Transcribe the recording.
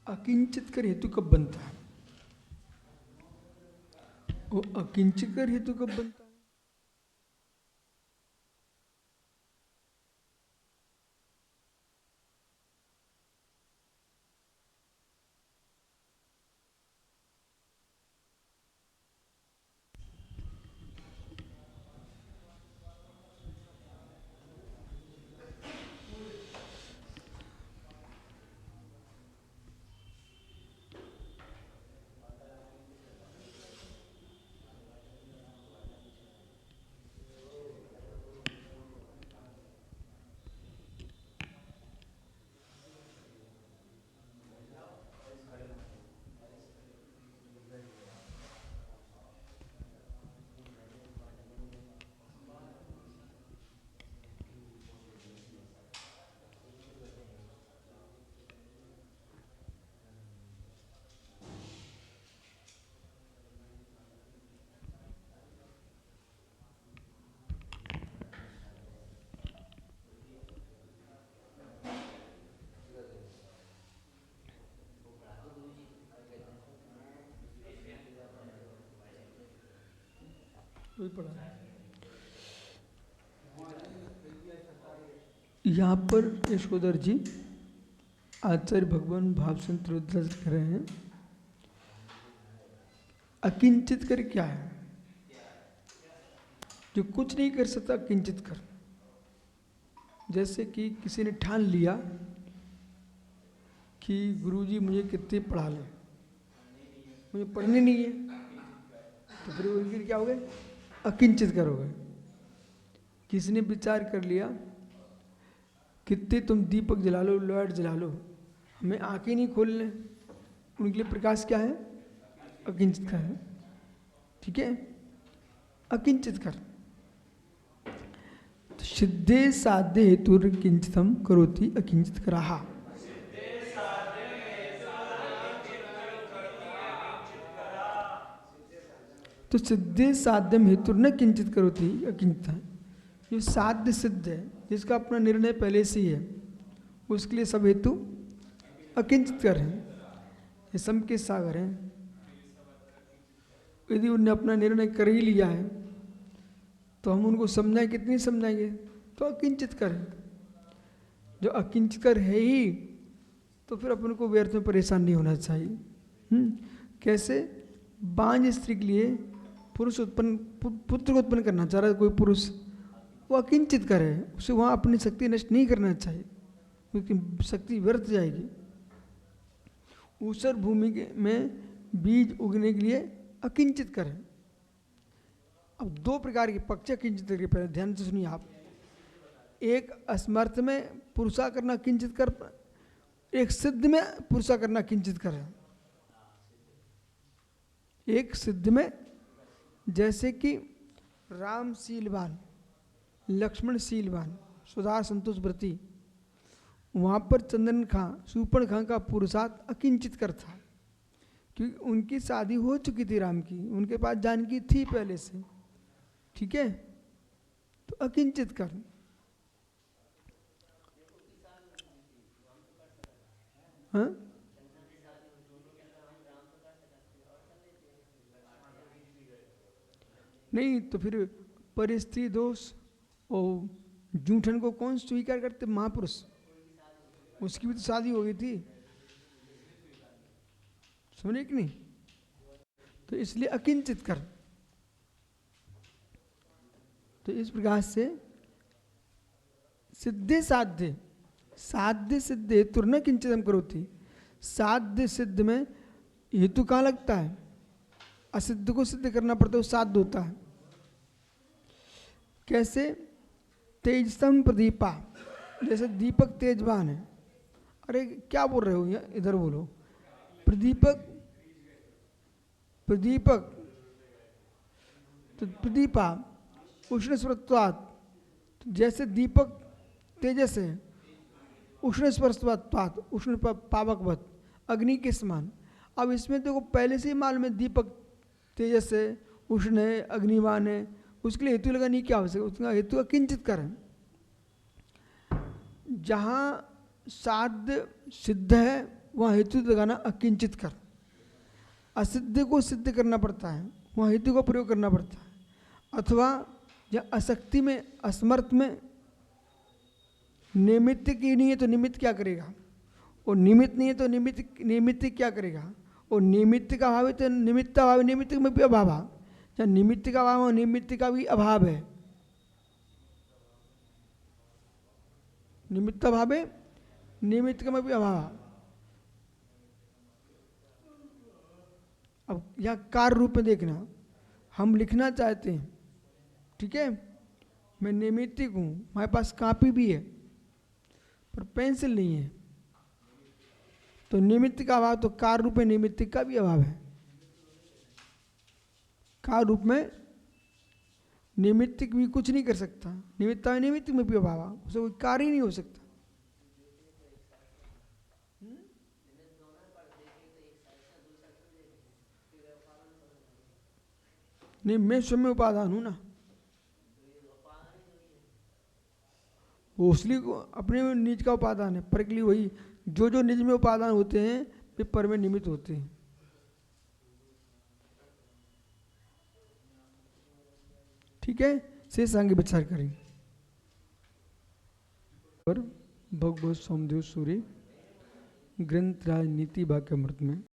अकिंचित कर हेतु कब बनता है? वो अकिंचित कर हेतु कब बनता है? वही पढ़ा यहाँ पर यशोधर जी आचार्य भगवान भावचंद्र कह रहे हैं अकिंचित कर क्या है? जो कुछ नहीं कर सकता किंचित कर। जैसे कि किसी ने ठान लिया कि गुरुजी मुझे कितने पढ़ा लें, मुझे पढ़ने नहीं है, तो फिर उनके क्या हो गए? अकिंचित कर हो गए। किसी ने विचार कर लिया कितने तुम दीपक जला लो, लाइट जला लो, हमें आंखें नहीं खोलने, उनके लिए प्रकाश क्या है? अकिंचित कर है। ठीक है, अकिंचित कर। तो सिद्धे साध्य हेतु किंचितम करोति अकिंचित कराहा। तो सिद्धे साध्यम हेतु न किंचित करोति अकिंचित। जो साध्य सिद्ध है, जिसका अपना निर्णय पहले से ही है, उसके लिए सब हेतु अकिंचित कर हैं। ये सम के सागर हैं। यदि उन्होंने अपना निर्णय कर ही लिया है तो हम उनको समझाएं, कितनी समझाएंगे? तो अकिंचित कर है। जो अकिंचित कर है ही, तो फिर अपन को व्यर्थ में परेशान नहीं होना चाहिए। कैसे? बांझ स्त्री के लिए पुरुष उत्पन्न, पुत्र को उत्पन्न करना चाह रहा है कोई पुरुष, वो अकिंचित कर है, उसे वहाँ अपनी शक्ति नष्ट नहीं करना चाहिए, क्योंकि शक्ति व्यर्थ जाएगी। ऊसर भूमि में बीज उगने के लिए अकिंचित कर है। अब दो प्रकार के पक्ष अकिंचित कर, पहले ध्यान से सुनिए आप। एक असमर्थ में पुरुषा करना किंचित कर, एक सिद्ध में पुरुषा करना किंचित कर है। एक सिद्ध में, जैसे कि राम शीलवान, लक्ष्मण शीलवान, सुधा संतोष व्रती, वहाँ पर चंदन खां, सुपर्ण खां का पुरुषार्थ अकिंचित कर था, क्योंकि उनकी शादी हो चुकी थी राम की, उनके पास जानकी थी पहले से। ठीक है, तो अकिंचित कर। हाँ, नहीं तो फिर परिस्थिति दोष और जूठन को कौन स्वीकार करते? महापुरुष। उसकी भी तो शादी हो गई थी, समझे कि नहीं? तो इसलिए अकिंचित कर। तो इस प्रकार से सिद्धे साध्य, साध्य सिद्ध हेतु न किंचितम करोति। साध्य सिद्ध में हेतु कहाँ लगता है? असिद्ध को सिद्ध करना पड़ता है, साध्य होता है। कैसे? तेजसम प्रदीपा, जैसे दीपक तेजवान है। अरे क्या बोल रहे हो, इधर बोलो। प्रदीपक, प्रदीपक तो प्रदीपा उष्ण स्पर्शत्वात्, जैसे दीपक तेजस है, उष्ण स्पर्शत्वात्, उष्ण पावकवत, अग्नि के समान। अब इसमें देखो पहले से ही मालूम है दीपक तेजस है, उष्ण है, अग्निवान है, उसके लिए हेतु लगानी क्या आवश्यक? उसका हेतु अकिंचित कर है। जहाँ साध्य सिद्ध है वहाँ हेतु लगाना अकिंचित कर। असिद्ध को सिद्ध करना पड़ता है, वहाँ हेतु का प्रयोग करना पड़ता है। अथवा या अशक्ति में, असमर्थ में निमित्त की नहीं है तो निमित्त क्या करेगा, और निमित्त नहीं है तो निमित्त क्या करेगा, और निमित्त का अभाव है तो निमित्त अभाव, निमित्त में भी अभाव है। या निमित्त का अभाव और निमित्त का भी अभाव है, निमित्त अभाव है, निमित्त का में भी अभाव है। अब यहाँ कार्य रूप में देखना, हम लिखना चाहते हैं, ठीक है, मैं निमित्तिक हूँ, हमारे पास कॉपी भी है पर पेंसिल नहीं है, तो निमित्त का अभाव, तो कार्य रूप में निमित्तिक का भी अभाव है। कार्य रूप में निमित्तिक भी कुछ नहीं कर सकता, निमित्ता में निमित्तिक में भी अभाव है, उसे कोई कार्य ही नहीं हो सकता। नहीं, मैं स्वयं में उपादान हूं ना, वो उसलिए अपने में निज का उपादान है, पर के लिए वही जो जो निज में उपादान होते हैं वे पर में निमित्त होते हैं। ठीक है, शेष आगे विचार करेंगे। और भगवत सोमदेव सूर्य ग्रंथ राजनीति वाक्यामृत में